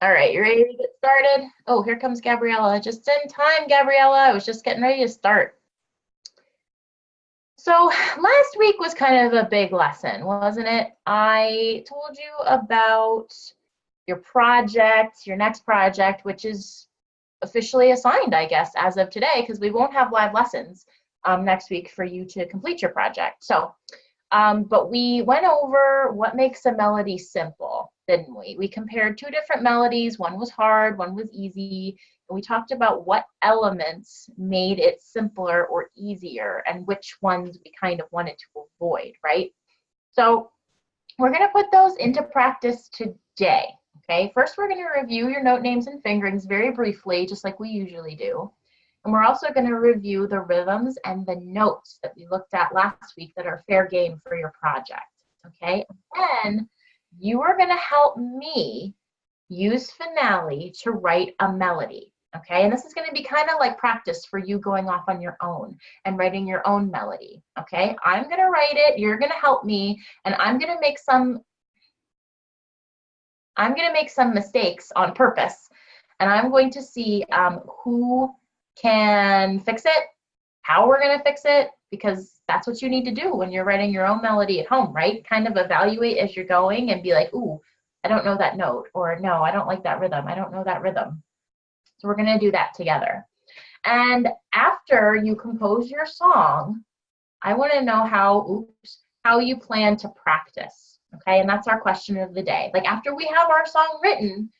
All right, you ready to get started? Oh, here comes Gabriella. Just in time, Gabriella. I was just getting ready to start. So last week was kind of a big lesson, wasn't it? I told you about your project, your next project, which is officially assigned, I guess, as of today, because we won't have live lessons next week for you to complete your project. So, but we went over what makes a melody simple, didn't we? We compared two different melodies. One was hard, one was easy. And we talked about what elements made it simpler or easier and which ones we kind of wanted to avoid, right? So we're going to put those into practice today. Okay, first we're going to review your note names and fingerings very briefly, just like we usually do. And we're also going to review the rhythms and the notes that we looked at last week that are fair game for your project. Okay, and then you are going to help me use Finale to write a melody. Okay, and this is going to be kind of like practice for you going off on your own and writing your own melody. Okay, I'm going to write it, you're going to help me, and I'm going to make some mistakes on purpose, and I'm going to see who can fix it, how we're going to fix it, because that's what you need to do when you're writing your own melody at home, right? Kind of evaluate as you're going and be like, ooh, I don't know that note, or no, I don't like that rhythm. I don't know that rhythm. So we're going to do that together. And after you compose your song, I want to know how you plan to practice. Okay, and that's our question of the day. Like after we have our song written,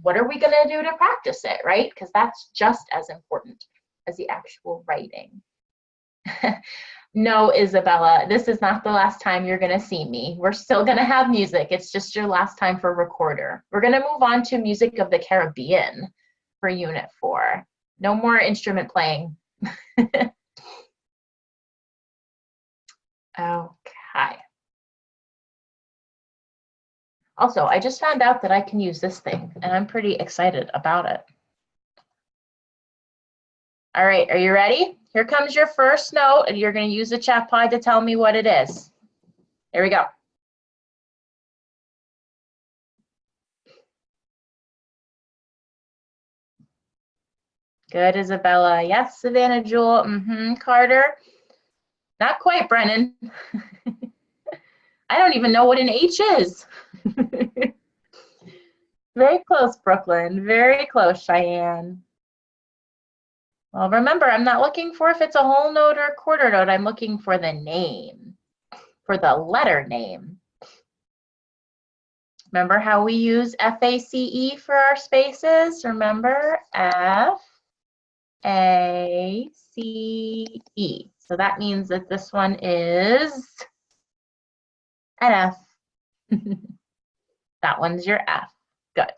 what are we going to do to practice it, right? Because that's just as important as the actual writing. No, Isabella, this is not the last time you're going to see me. We're still going to have music. It's just your last time for recorder. We're going to move on to Music of the Caribbean for Unit 4. No more instrument playing. Okay. Also, I just found out that I can use this thing, and I'm pretty excited about it. All right, are you ready? Here comes your first note, and you're going to use the chat pod to tell me what it is. Here we go. Good, Isabella. Yes, Savannah Jewel. Carter. Not quite, Brennan. I don't even know what an H is. Very close, Brooklyn. Very close, Cheyenne. Well, remember, I'm not looking for if it's a whole note or a quarter note. I'm looking for the name, for the letter name. Remember how we use F-A-C-E for our spaces? Remember, F-A-C-E. So that means that this one is an F. That one's your F. Good.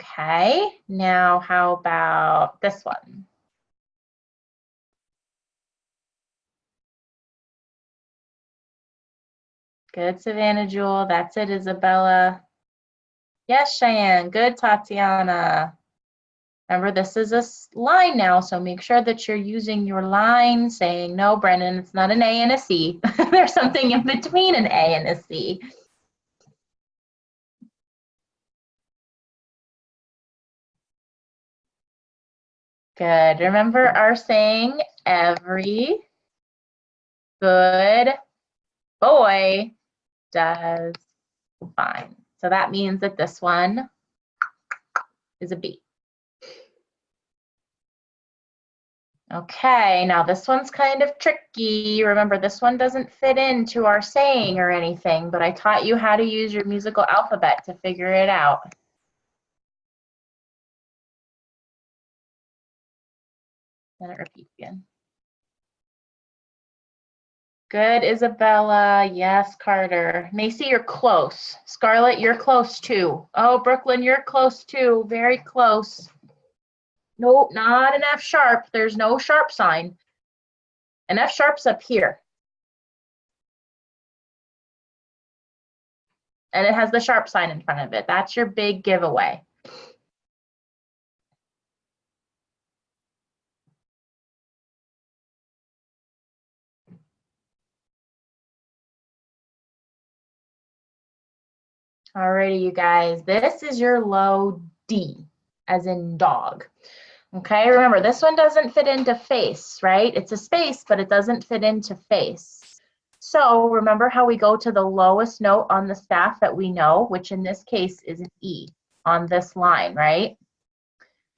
Okay, now how about this one? Good, Savannah Jewel. That's it, Isabella. Yes, Cheyenne. Good, Tatiana. Remember, this is a line now, so make sure that you're using your line saying, no, Brennan, it's not an A and a C. There's something in between an A and a C. Good. Remember our saying, every good boy does fine. So that means that this one is a B. Okay, now this one's kind of tricky. Remember, this one doesn't fit into our saying or anything, but I taught you how to use your musical alphabet to figure it out. Let it repeat again. Good, Isabella. Yes, Carter. Macy, you're close. Scarlett, you're close too. Oh, Brooklyn, you're close too. Very close. Nope, not an F sharp. There's no sharp sign. An F sharp's up here. And it has the sharp sign in front of it. That's your big giveaway. Alrighty, you guys, this is your low D, as in dog. Okay, remember this one doesn't fit into face, right? It's a space, but it doesn't fit into face. So remember how we go to the lowest note on the staff that we know, which in this case is an E on this line, right?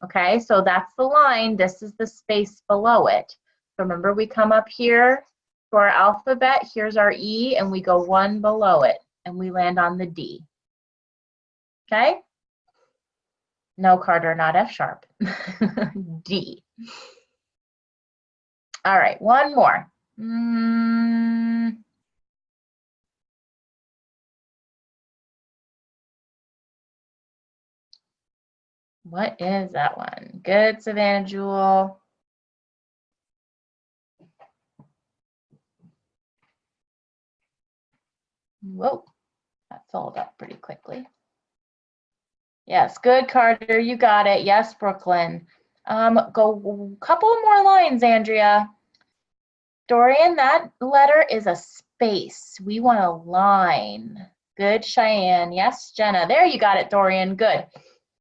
Okay, so that's the line. This is the space below it. So remember, we come up here to our alphabet. Here's our E, and we go one below it, and we land on the D. Okay? No, Carter, not F sharp. D. All right, one more. What is that one? Good, Savannah Jewel. Whoa, that filled up pretty quickly. Yes, good, Carter, you got it. Yes, Brooklyn. Go a couple more lines, Andrea. Dorian, that letter is a space. We want a line. Good, Cheyenne. Yes, Jenna. There, you got it, Dorian. Good.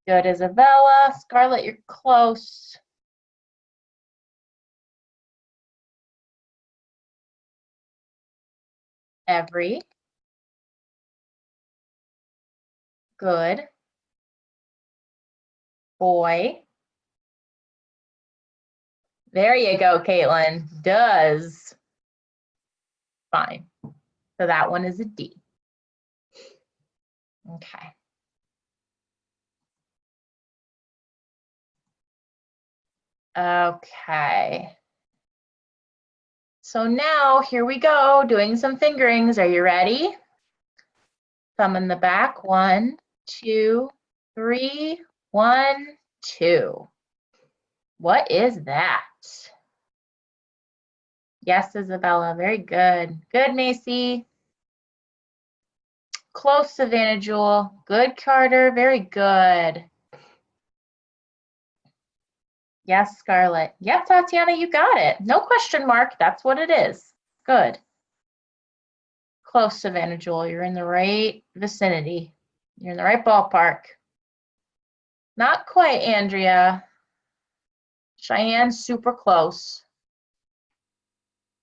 Good, Isabella. Scarlett, you're close. Every. Good. Boy. There you go, Caitlin. Does. Fine. So that one is a D. Okay. Okay. So now here we go, doing some fingerings. Are you ready? Thumb in the back. 1, 2, 3. 1, 2. What is that? Yes, Isabella. Very good. Good, Macy. Close, Savannah Jewel. Good, Carter. Very good. Yes, Scarlett. Yep, Tatiana, you got it. No question mark. That's what it is. Good. Close, Savannah Jewel. You're in the right vicinity. You're in the right ballpark. Not quite, Andrea. Cheyenne, super close.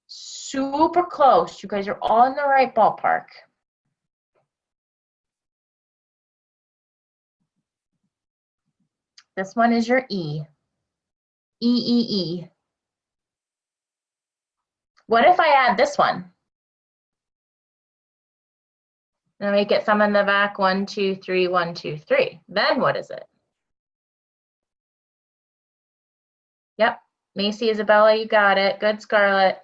Super close. You guys are all in the right ballpark. This one is your E. E. What if I add this one? And make it thumb in the back. 1, 2, 3, 1, 2, 3. Then what is it? Yep. Macy, Isabella, you got it. Good, Scarlett.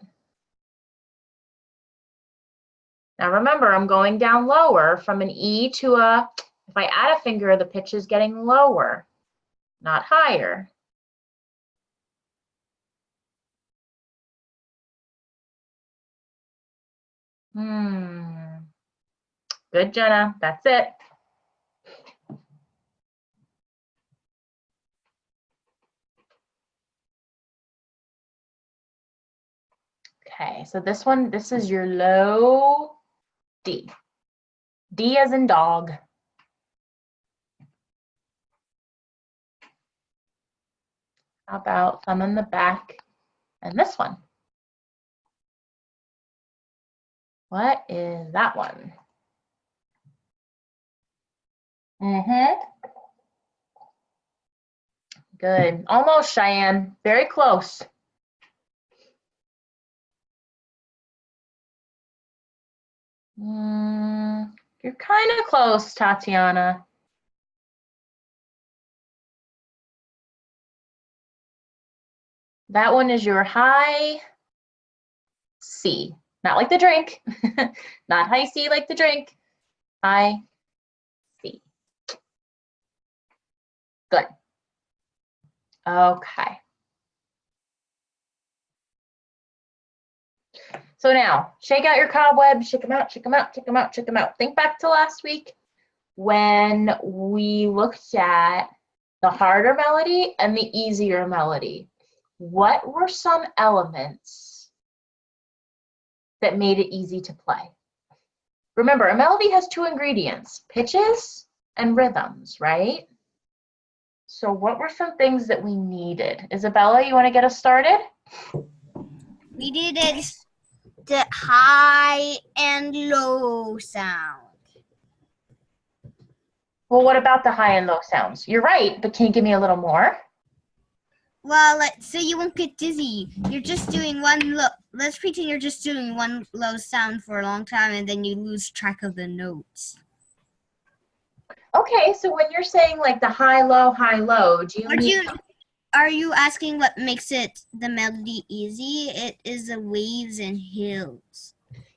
Now remember, I'm going down lower from an E to a, if I add a finger, the pitch is getting lower, not higher. Good, Jenna. That's it. Okay, so this one, this is your low D. D as in dog. How about thumb in the back and this one? What is that one? Good. Almost, Cheyenne. Very close. You're kind of close, Tatiana. That one is your high C. Not like the drink. Not high C like the drink. High C. Good. Okay. So now, shake out your cobwebs, shake them out, shake them out, shake them out, shake them out. Think back to last week when we looked at the harder melody and the easier melody. What were some elements that made it easy to play? Remember, a melody has two ingredients, pitches and rhythms, right? So what were some things that we needed? Isabella, you want to get us started? We needed the high and low sound. Well, what about the high and low sounds? You're right, but can you give me a little more? Well, let's say you won't get dizzy. You're just doing one low. Let's pretend you're just doing one low sound for a long time and then you lose track of the notes. Okay, so when you're saying like the high, low, do you mean... Are you asking what makes it the melody easy? It is the waves and hills.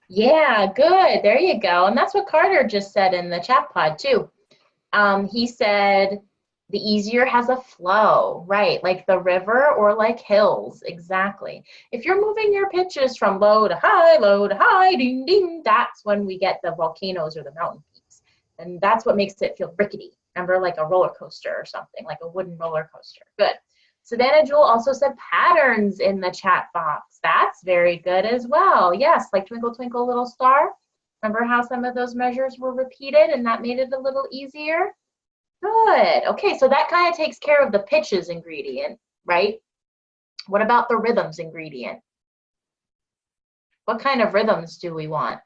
Yeah, good. There you go. And that's what Carter just said in the chat pod too. He said the easier has a flow, right? Like the river or like hills, exactly. If you're moving your pitches from low to high, ding, ding, that's when we get the volcanoes or the mountain peaks. And that's what makes it feel rickety. Remember, like a roller coaster or something, like a wooden roller coaster. Good. Savannah Jewel also said patterns in the chat box. That's very good as well. Yes, like Twinkle, Twinkle, Little Star. Remember how some of those measures were repeated and that made it a little easier? Good. Okay, so that kind of takes care of the pitches ingredient, right? What about the rhythms ingredient? What kind of rhythms do we want?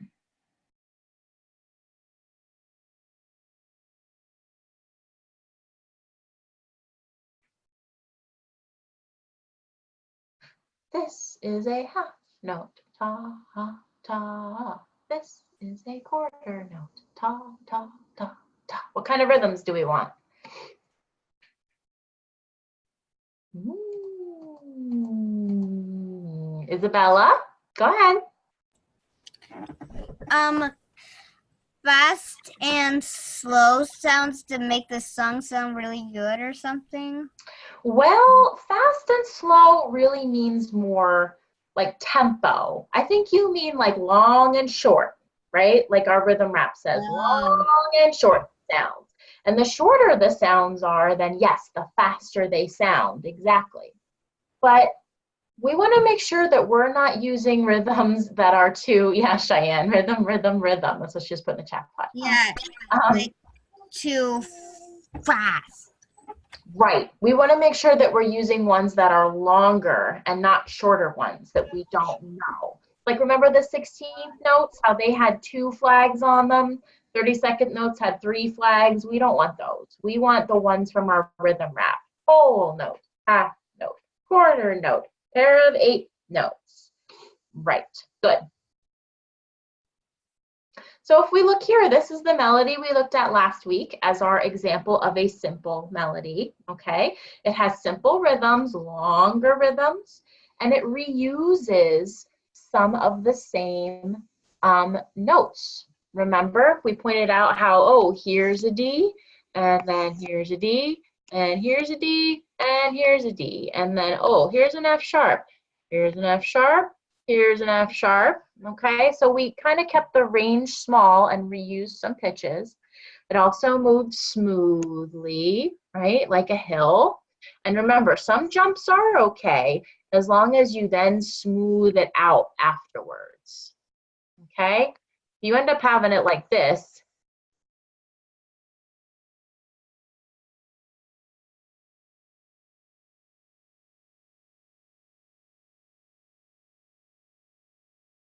This is a half note, ta, ha, ta. This is a quarter note, ta, ta, ta, ta. What kind of rhythms do we want? Isabella, go ahead. Fast and slow sounds to make the song sound really good or something? Well, fast and slow really means more like tempo. I think you mean like long and short, right? Like our rhythm rap says, long and short sounds. And the shorter the sounds are, then yes, the faster they sound, exactly. But we want to make sure that we're not using rhythms that are too, yeah, Cheyenne, rhythm, rhythm, rhythm. That's what she just put in the chat pod. Yeah, like too fast. Right. We want to make sure that we're using ones that are longer and not shorter ones that we don't know. Like remember the 16th notes, how they had 2 flags on them? 32nd notes had 3 flags. We don't want those. We want the ones from our rhythm rap. Whole note, half note, quarter note, pair of 8 notes. Right. Good. So if we look here, this is the melody we looked at last week as our example of a simple melody, okay? It has simple rhythms, longer rhythms, and it reuses some of the same notes. Remember, we pointed out how, oh, here's a D, and then here's a D, and here's a D, and here's a D, and then, oh, here's an F sharp, here's an F sharp, here's an F sharp, okay? So we kind of kept the range small and reused some pitches. It also moved smoothly, right? Like a hill. And remember, some jumps are okay as long as you then smooth it out afterwards, okay? If you end up having it like this,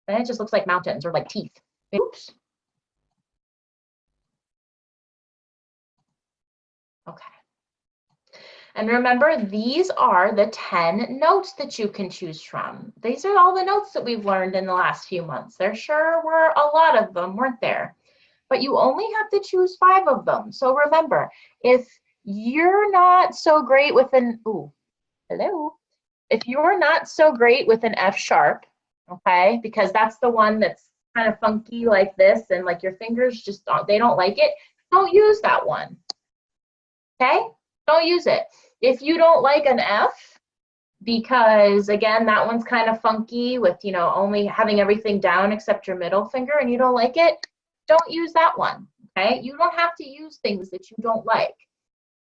then it just looks like mountains or like teeth. Oops. Okay. And remember, these are the 10 notes that you can choose from. These are all the notes that we've learned in the last few months. There sure were a lot of them, weren't there? But you only have to choose 5 of them. So remember, if you're not so great with an, ooh, hello. If you're not so great with an F sharp, okay, because that's the one that's kind of funky like this and like your fingers just don't, they don't like it, don't use that one, okay? Don't use it. If you don't like an F, because again, that one's kind of funky with, you know, only having everything down except your middle finger and you don't like it, don't use that one, okay? You don't have to use things that you don't like.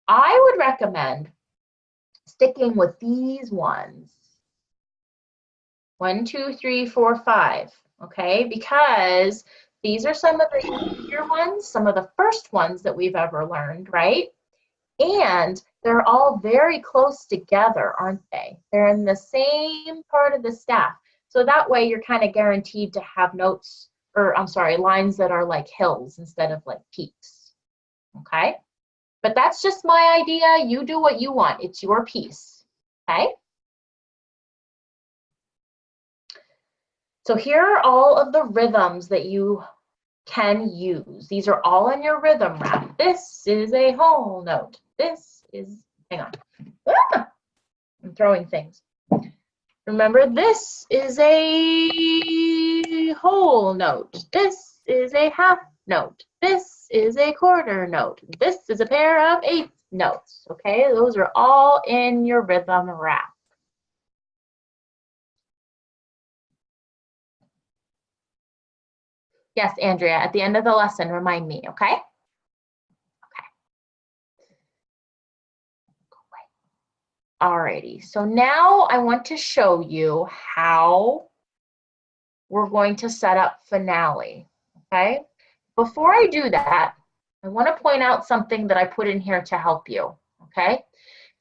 I would recommend sticking with these ones. 1, 2, 3, 4, 5, okay? Because These are some of the easier ones, some of the first ones that we've ever learned, right? And they're all very close together, aren't they? They're in the same part of the staff. So that way you're kind of guaranteed to have notes, or I'm sorry, lines that are like hills instead of like peaks, okay? But that's just my idea. You do what you want. It's your piece, okay? So here are all of the rhythms that you can use. These are all in your rhythm wrap. This is a whole note. This is, hang on. Ah, I'm throwing things. Remember, this is a whole note. This is a half note. This is a quarter note. This is a pair of eighth notes. Okay, those are all in your rhythm wrap. Yes, Andrea, at the end of the lesson, remind me, okay? Alrighty, so now I want to show you how we're going to set up Finale, okay? Before I do that, I want to point out something that I put in here to help you, okay?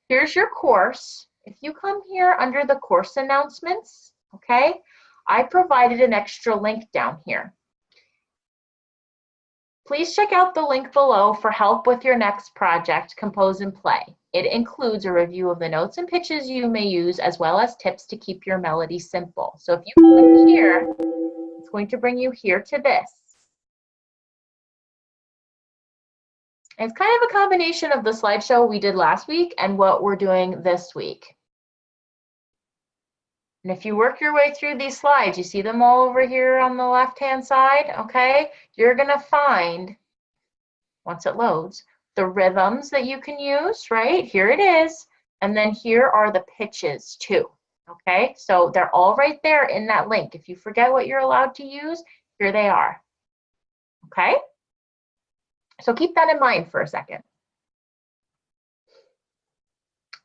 Here's your course. If you come here under the course announcements, okay, I provided an extra link down here. Please check out the link below for help with your next project, Compose and Play. It includes a review of the notes and pitches you may use, as well as tips to keep your melody simple. So if you click here, it's going to bring you here to this. And it's kind of a combination of the slideshow we did last week and what we're doing this week. And if you work your way through these slides, you see them all over here on the left-hand side, okay? You're gonna find, once it loads, the rhythms that you can use, right? Here it is. And then here are the pitches too, okay? So they're all right there in that link. If you forget what you're allowed to use, here they are, okay? So keep that in mind for a second.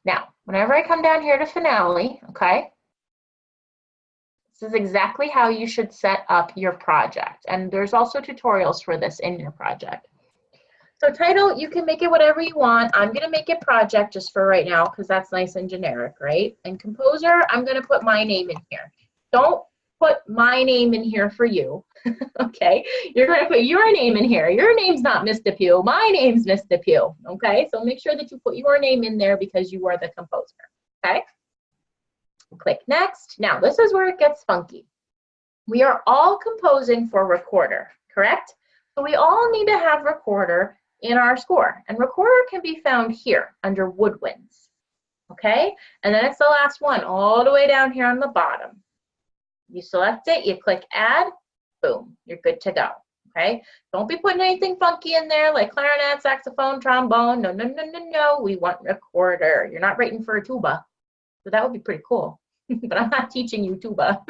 Now, whenever I come down here to Finale, okay? This is exactly how you should set up your project. And there's also tutorials for this in your project. So title, you can make it whatever you want. I'm gonna make it project just for right now because that's nice and generic, right? And composer, I'm gonna put my name in here. Don't put my name in here for you, okay? You're gonna put your name in here. Your name's not Miss Depew, my name's Miss Depew, okay? So make sure that you put your name in there because you are the composer, okay? Click next. Now this is where it gets funky. We are all composing for recorder, correct? So we all need to have recorder in our score, and recorder can be found here under woodwinds, okay? And then it's the last one all the way down here on the bottom. You select it, you click add, boom, you're good to go, okay? Don't be putting anything funky in there like clarinet, saxophone, trombone. No, no, no, no, no. We want recorder. You're not writing for a tuba. So that would be pretty cool, but I'm not teaching you tuba.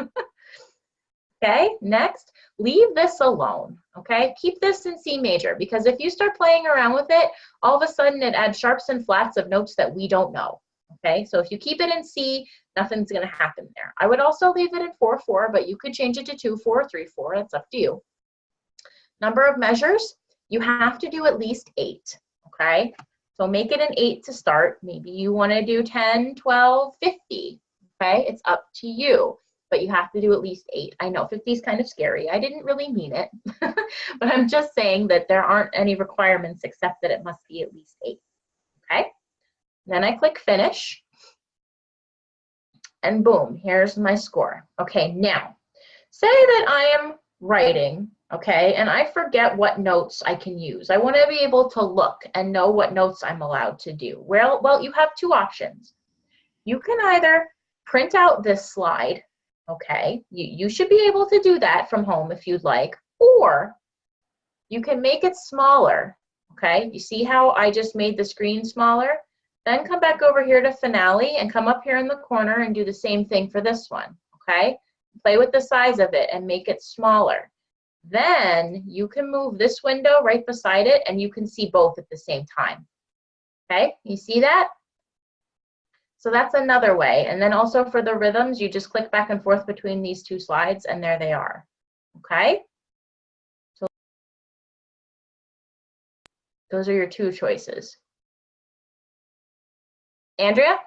Okay, next, leave this alone, okay? Keep this in C major, because if you start playing around with it, all of a sudden it adds sharps and flats of notes that we don't know, okay? So if you keep it in C, nothing's gonna happen there. I would also leave it in 4/4, but you could change it to 2/4, 3/4, it's up to you. Number of measures, you have to do at least 8, okay? So make it an 8 to start. Maybe you wanna do 10, 12, 50, okay? It's up to you. But you have to do at least 8. I know 50 is kind of scary. I didn't really mean it, but I'm just saying that there aren't any requirements except that it must be at least 8, okay? Then I click finish, and boom, here's my score. Okay, now, say that I am writing, okay, and I forget what notes I can use. I want to be able to look and know what notes I'm allowed to do. Well, you have two options. You can either print out this slide, okay, you should be able to do that from home if you'd like, or you can make it smaller, okay? You see how I just made the screen smaller? Then come back over here to Finale and come up here in the corner and do the same thing for this one, okay? Play with the size of it and make it smaller. Then you can move this window right beside it and you can see both at the same time, okay? You see that? So that's another way. And then also for the rhythms, you just click back and forth between these two slides and there they are, okay? Those are your two choices. Andrea?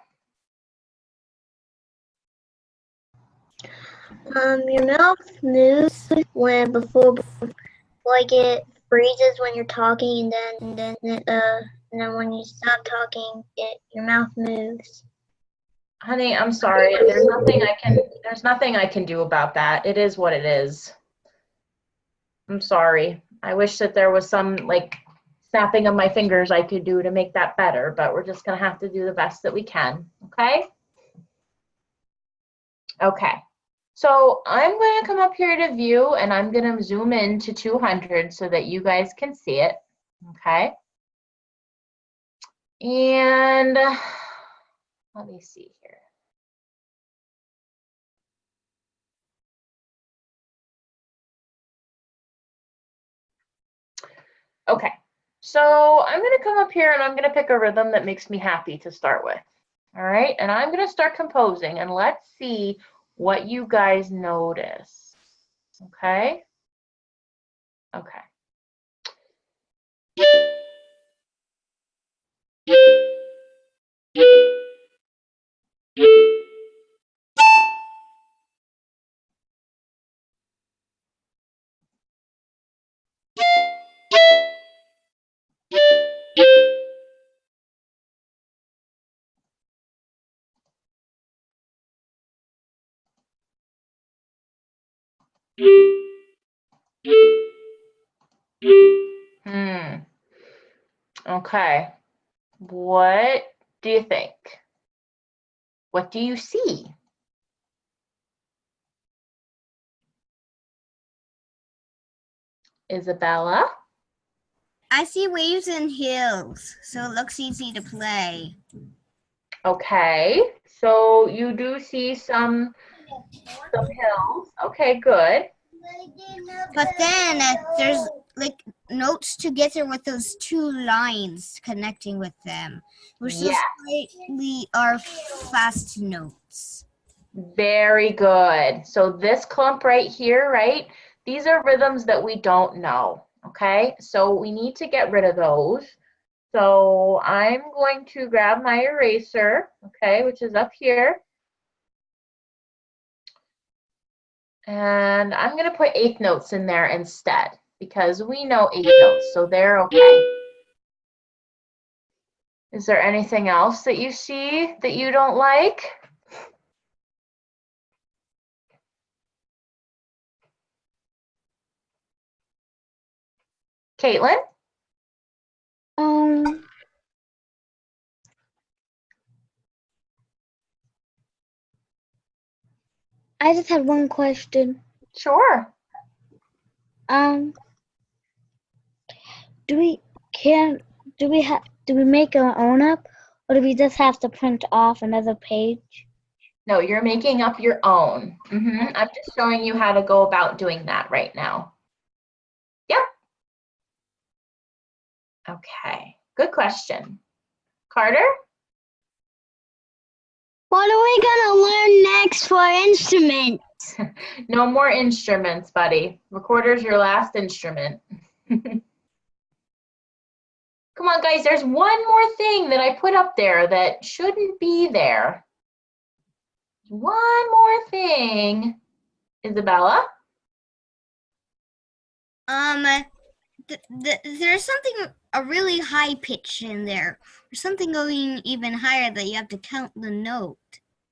Your mouth moves when before like it freezes when you're talking, and then when you stop talking, your mouth moves. Honey, I'm sorry. There's nothing I can do about that. It is what it is. I'm sorry. I wish that there was some like snapping of my fingers I could do to make that better, but we're just gonna have to do the best that we can, okay? Okay. So I'm going to come up here to view and I'm going to zoom in to 200 so that you guys can see it. Okay. And let me see here. Okay. So I'm going to come up here and I'm going to pick a rhythm that makes me happy to start with. All right. And I'm going to start composing and let's see what you guys notice. Okay. Okay. Okay. What do you think? What do you see? Isabella? I see waves and hills, so it looks easy to play. Okay, so you do see some hills. Okay, good. But then there's like notes together with those two lines connecting with them, which Yeah. slightly are fast notes. Very good. So this clump right here, right? These are rhythms that we don't know, okay? So we need to get rid of those. So I'm going to grab my eraser, okay, which is up here. And I'm going to put eighth notes in there instead because we know eighth notes, so they're okay. Is there anything else that you see that you don't like? Caitlin? I just had one question. Sure. Do we make our own up, or do we just have to print off another page? No, you're making up your own. I'm just showing you how to go about doing that right now. Yep. Okay, good question. Carter? What are we gonna learn next for instruments? No more instruments, buddy. Recorder's your last instrument. Come on, guys, there's one more thing that I put up there that shouldn't be there. One more thing. Isabella? There's something, a really high pitch in there. There's something going even higher that you have to count the note.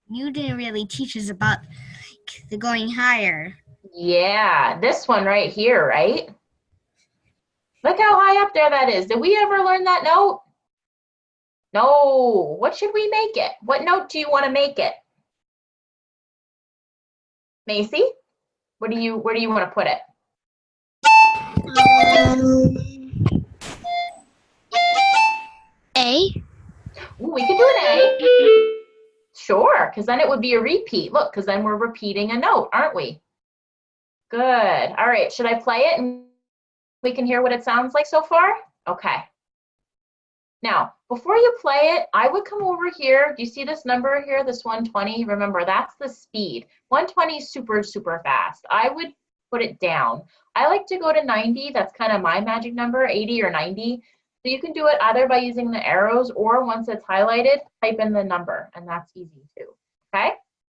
You didn't really teach us about the going higher. Yeah, this one right here, right? Look how high up there that is. Did we ever learn that note? No. What should we make it? What note do you want to make it? Macy? Where do you want to put it? A. Ooh, we could do an A. Sure, because then it would be a repeat. Look, because then we're repeating a note, aren't we? Good. All right, should I play it and we can hear what it sounds like so far? Okay. Now, before you play it, I would come over here. Do you see this number here, this 120? Remember, that's the speed. 120 is super, super fast. I would put it down. I like to go to 90. That's kind of my magic number, 80 or 90. So you can do it either by using the arrows or once it's highlighted, type in the number, and that's easy too. Okay,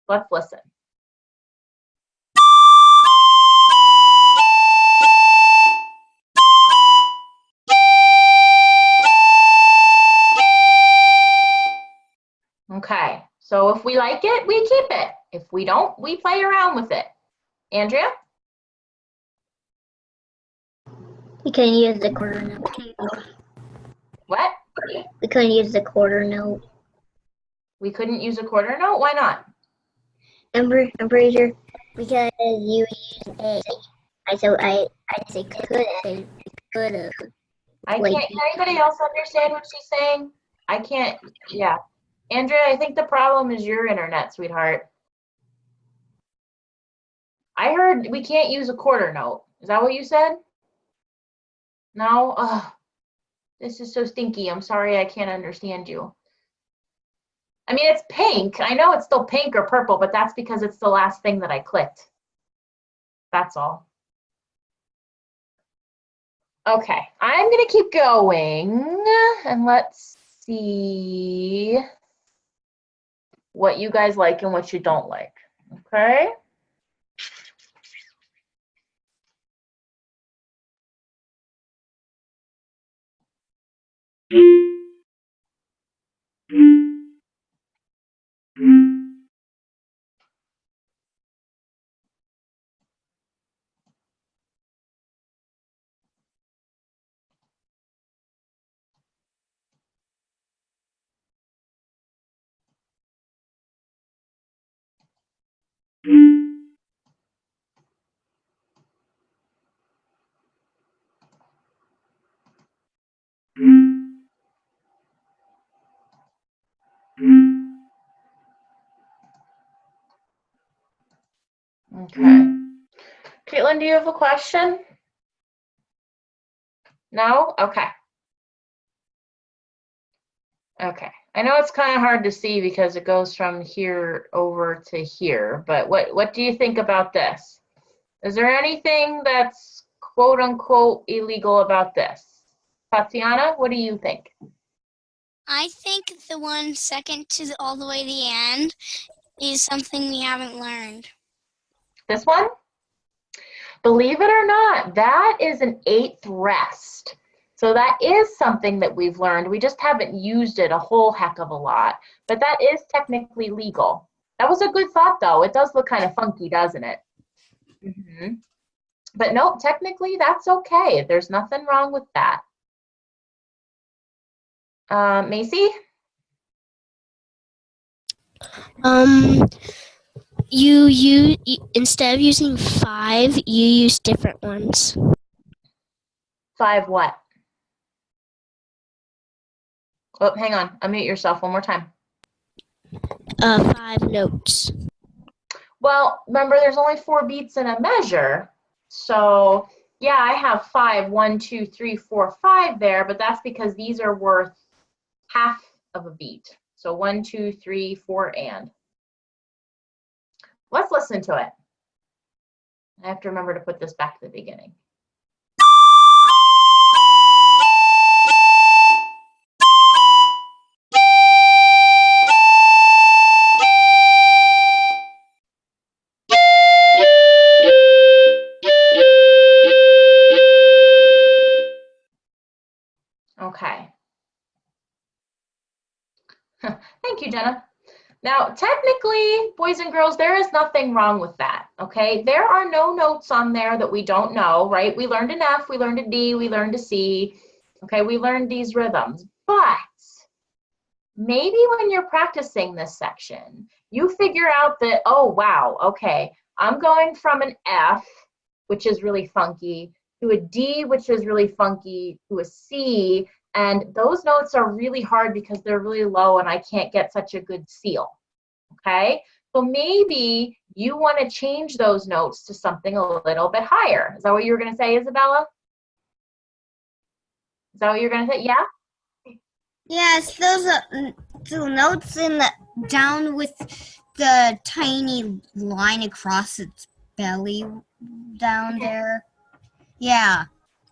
let's listen. Okay, so if we like it, we keep it. If we don't, we play around with it. Andrea? We couldn't use the quarter note. What? We couldn't use the quarter note. We couldn't use a quarter note? Why not? I'm pretty sure because you used a. I say could have. I Like- can't. Can anybody else understand what she's saying? I can't. Yeah. Andrea, I think the problem is your internet, sweetheart. I heard we can't use a quarter note. Is that what you said? No? Ugh. This is so stinky. I'm sorry I can't understand you. I mean, it's pink. I know it's still pink or purple, but that's because it's the last thing that I clicked. That's all. Okay, I'm gonna keep going and let's see what you guys like and what you don't like, okay? Okay. Caitlin, do you have a question? No? Okay. Okay. I know it's kind of hard to see because it goes from here over to here, but what do you think about this? Is there anything that's quote unquote illegal about this? Tatiana, what do you think? I think the 1 second to all the way to the end is something we haven't learned. This one? Believe it or not, that is an 8th rest. So that is something that we've learned. We just haven't used it a whole heck of a lot, but that is technically legal. That was a good thought though. It does look kind of funky, doesn't it? Mm-hmm. But no, technically that's okay. There's nothing wrong with that. Macy? You instead of using 5, you use different ones. 5 what? Oh, hang on. Unmute yourself one more time. 5 notes. Well, remember there's only 4 beats in a measure. So yeah, I have 5, 1, 2, 3, 4, 5 there, but that's because these are worth half of a beat. So 1, 2, 3, 4, and. Let's listen to it. I have to remember to put this back to the beginning. Okay. Thank you, Jenna. Now, technically, boys and girls, there is nothing wrong with that, okay? There are no notes on there that we don't know, right? We learned an F, we learned a D, we learned a C, okay? We learned these rhythms, but maybe when you're practicing this section, you figure out that, oh, wow, okay, I'm going from an F, which is really funky, to a D, which is really funky, to a C, and those notes are really hard because they're really low and I can't get such a good seal, okay? So maybe you want to change those notes to something a little bit higher. Is that what you were going to say, Isabella? Is that what you're going to say? Yeah? Yes, those are the notes in the down with the tiny line across its belly down there. Yeah,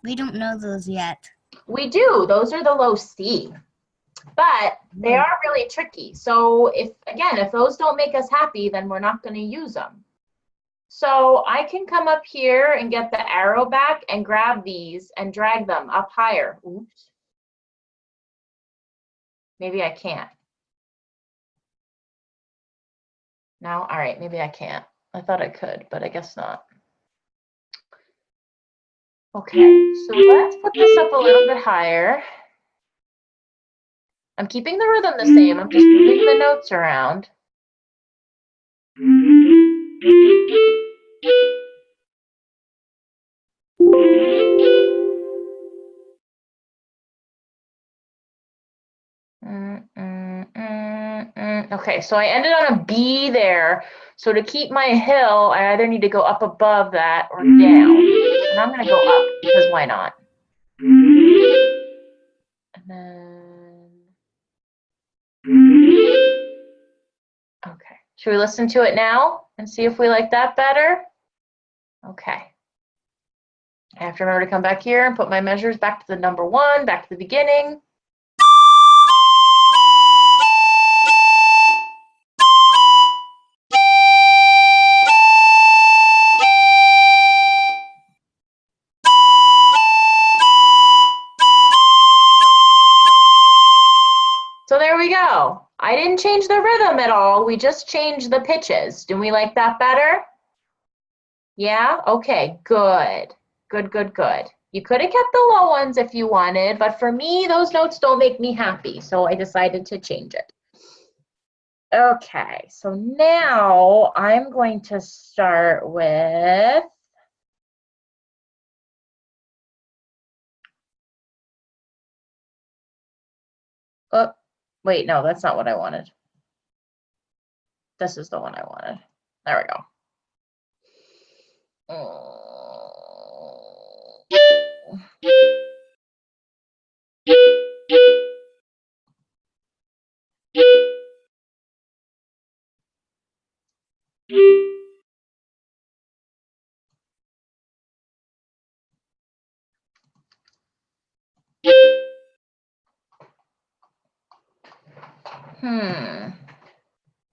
we don't know those yet. We do. Those are the low C. But they are really tricky. So if those don't make us happy, then we're not going to use them. So I can come up here and get the arrow back and grab these and drag them up higher. Oops. Maybe I can't. No? All right, maybe I can't. I thought I could, but I guess not. Okay, so let's put this up a little bit higher. I'm keeping the rhythm the same. I'm just moving the notes around. Okay, so I ended on a B there. So to keep my hill, I either need to go up above that or down. And I'm going to go up because why not? And then, okay. Should we listen to it now and see if we like that better? Okay. I have to remember to come back here and put my measures back to the number 1, back to the beginning. So there we go. I didn't change the rhythm at all. We just changed the pitches. Do we like that better? Yeah? Okay, good. Good, good, good. You could have kept the low ones if you wanted, but for me, those notes don't make me happy, so I decided to change it. Okay, so now I'm going to start with oh, wait, no, that's not what I wanted. This is the one I wanted. There we go.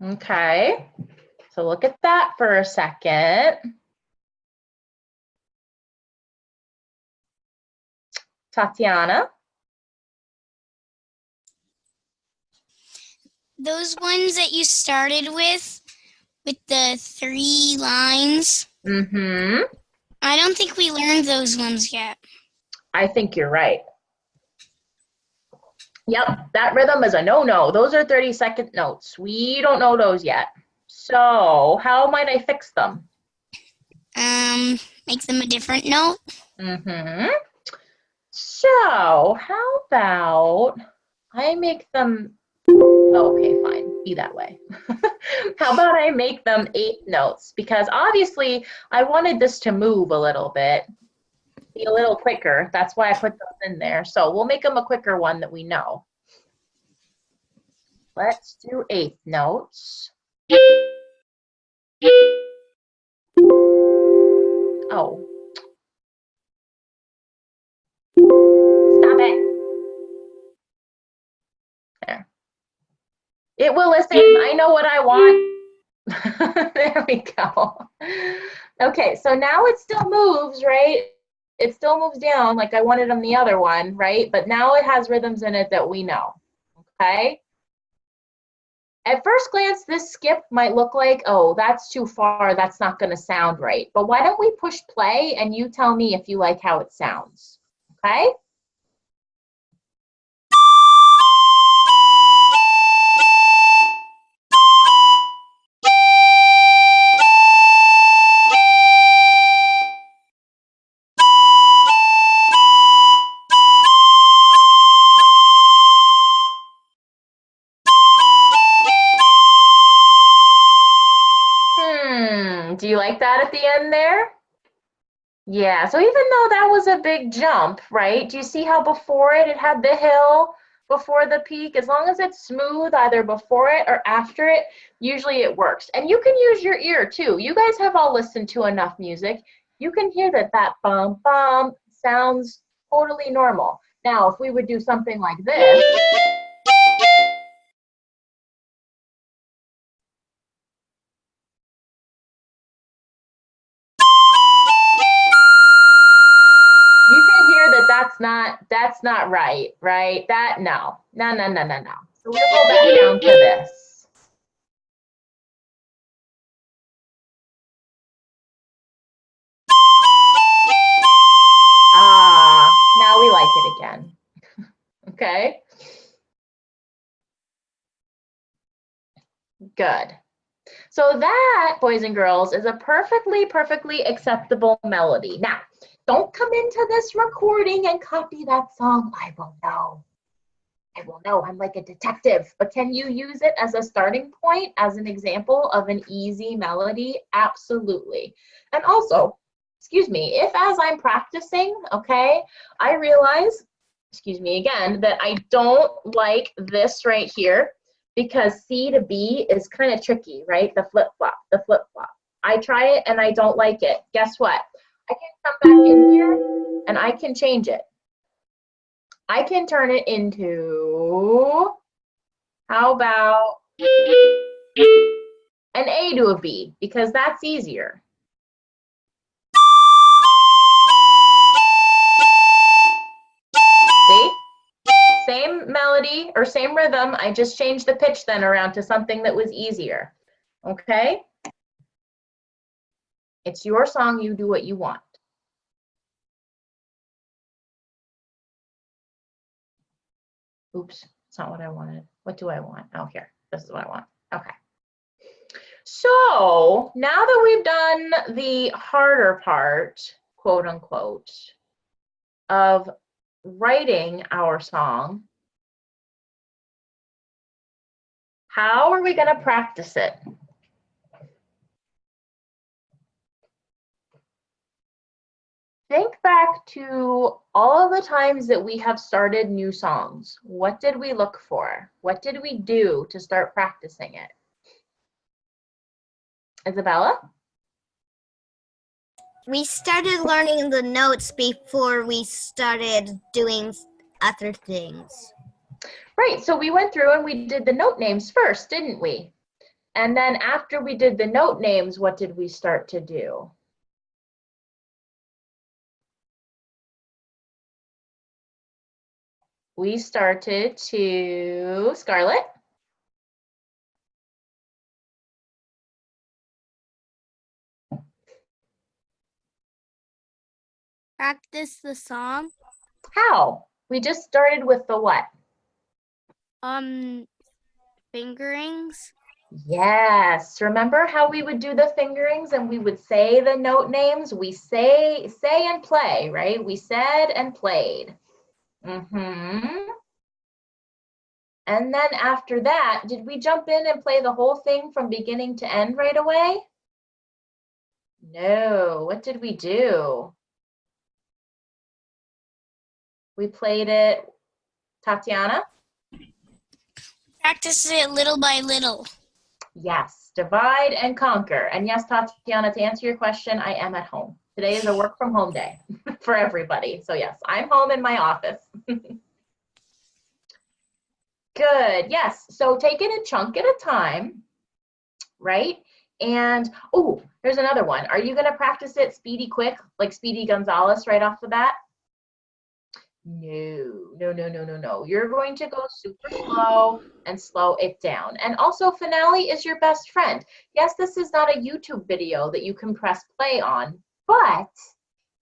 Okay, so look at that for a second. Tatiana? Those ones that you started with the 3 lines, I don't think we learned those ones yet. I think you're right. Yep, that rhythm is a no-no. Those are 30-second notes. We don't know those yet. So how might I fix them? Make them a different note. So how about I make them, okay, fine, be that way. How about I make them 8 notes? Because obviously I wanted this to move a little bit, be a little quicker. That's why I put those in there. So we'll make them a quicker one that we know. Let's do 8 notes. Oh. Stop it. There. It will listen. I know what I want. There we go. Okay, so now it still moves, right? It still moves down like I wanted on the other one, right? But now it has rhythms in it that we know, okay? At first glance, this skip might look like, oh, that's too far, that's not gonna sound right. But why don't we push play and you tell me if you like how it sounds, okay? Do you like that at the end there? Yeah, so even though that was a big jump, right? Do you see how before it had the hill before the peak? As long as it's smooth either before it or after it, usually it works. And you can use your ear too. You guys have all listened to enough music. You can hear that bum bum sounds totally normal. Now, if we would do something like this, you can hear that that's not right, right? That, no. No. So we'll go back down to this. Ah, now we like it again. Okay, good. So that, boys and girls, is a perfectly acceptable melody. Now, don't come into this recording and copy that song. I will know. I'm like a detective. But can you use it as a starting point, as an example of an easy melody? Absolutely. And also, excuse me, if as I'm practicing, okay, I realize, excuse me again, that I don't like this right here, because C to B is kind of tricky, right? The flip-flop. I try it and I don't like it. Guess what? I can come back in here and I can change it. I can turn it into, how about an A to a B, because that's easier. See? Same melody or same rhythm, I just changed the pitch then around to something that was easier. Okay? It's your song, you do what you want. Oops, it's not what I wanted. What do I want? Oh, here, this is what I want. Okay. So now that we've done the harder part, quote unquote, of writing our song, how are we going to practice it? Think back to all of the times that we have started new songs. What did we look for? What did we do to start practicing it? Isabella? We started learning the notes before we started doing other things. Right, so we went through and we did the note names first, didn't we? And then after we did the note names, what did we start to do? We started to, Scarlett? Practice the song. How? We just started with the what? Fingerings. Yes. Remember how we would do the fingerings and we would say the note names? We say and play, right? We said and played. And then after that, did we jump in and play the whole thing from beginning to end right away? No. What did we do? We played it, Tatiana? Practice it little by little. Yes, divide and conquer. And yes, Tatiana, to answer your question, I am at home. Today is a work from home day for everybody. So yes, I'm home in my office. Good, yes. So take it a chunk at a time, right? And, oh, there's another one. Are you gonna practice it speedy quick, like Speedy Gonzalez right off the bat? No. You're going to go super slow and slow it down. And also, Finale is your best friend. Yes, this is not a YouTube video that you can press play on, but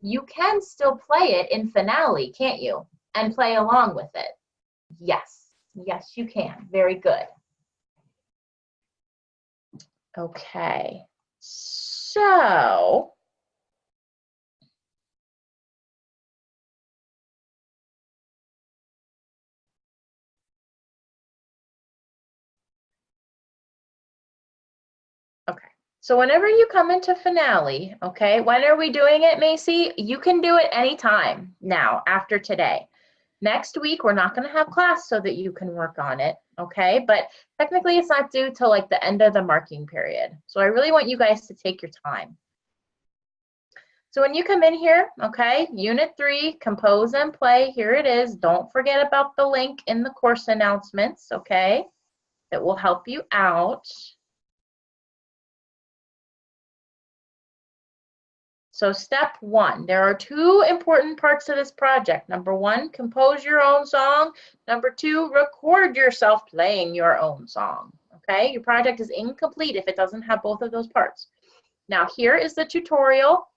you can still play it in Finale, can't you? And play along with it. Yes, you can. Very good. Okay, so so whenever you come into Finale, okay, when are we doing it, Macy? You can do it anytime now after today. Next week, we're not going to have class so that you can work on it, okay? But technically, it's not due till like the end of the marking period. So I really want you guys to take your time. So when you come in here, okay, Unit 3, compose and play, here it is. Don't forget about the link in the course announcements, okay? That will help you out. So step 1, there are 2 important parts of this project. Number 1, compose your own song. Number 2, record yourself playing your own song, okay? Your project is incomplete if it doesn't have both of those parts. Now here is the tutorial.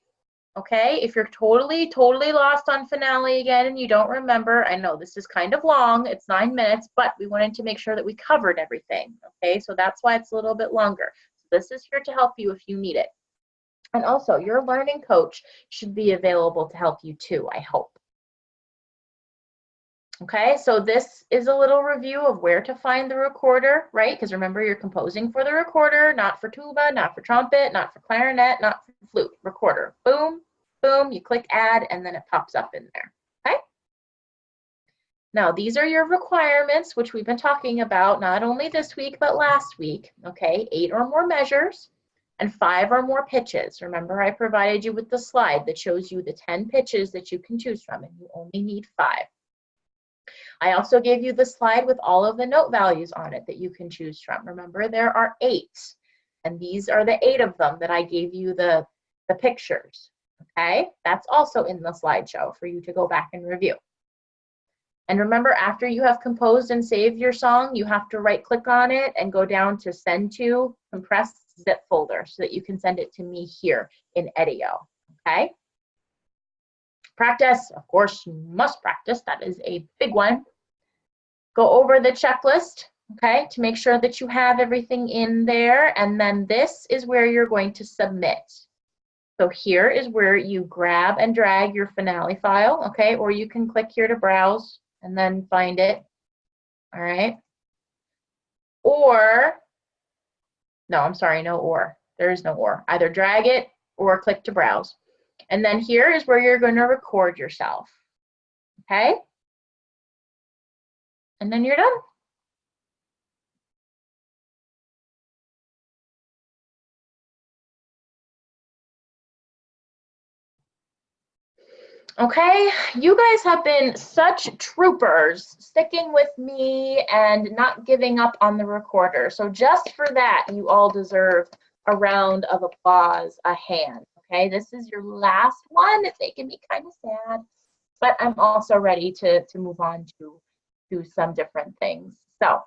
Okay, if you're totally lost on finale again and you don't remember, I know this is kind of long, it's 9 minutes, but we wanted to make sure that we covered everything. Okay, so that's why it's a little bit longer. So this is here to help you if you need it. And also, your learning coach should be available to help you too, I hope. Okay, so this is a little review of where to find the recorder, right? Because remember, you're composing for the recorder, not for tuba, not for trumpet, not for clarinet, not for flute. Recorder. Boom, boom, you click add, and then it pops up in there, okay? Now, these are your requirements, which we've been talking about not only this week, but last week, okay? 8 or more measures and 5 or more pitches. Remember, I provided you with the slide that shows you the 10 pitches that you can choose from, and you only need 5. I also gave you the slide with all of the note values on it that you can choose from. Remember, there are 8, and these are the 8 of them that I gave you the pictures, okay? That's also in the slideshow for you to go back and review. And remember, after you have composed and saved your song, you have to right-click on it and go down to Send to Compressed Zip Folder so that you can send it to me here in Edio, okay? Practice, of course, you must practice. That is a big one. Go over the checklist, okay, to make sure that you have everything in there. And then this is where you're going to submit. So here is where you grab and drag your finale file, okay, or you can click here to browse and then find it, all right? Or, no, I'm sorry, no or. There is no or. Either drag it or click to browse. And then here is where you're going to record yourself, okay? And then you're done. Okay, you guys have been such troopers, sticking with me and not giving up on the recorder. So just for that, you all deserve a round of applause, a hand. Okay, this is your last one. It's making me kind of sad, but I'm also ready to move on to some different things. So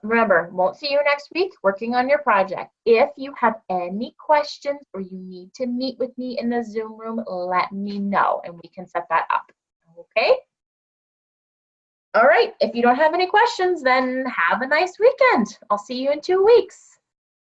remember, won't see you next week working on your project. If you have any questions or you need to meet with me in the Zoom room, let me know and we can set that up. Okay? All right, if you don't have any questions, then have a nice weekend. I'll see you in 2 weeks.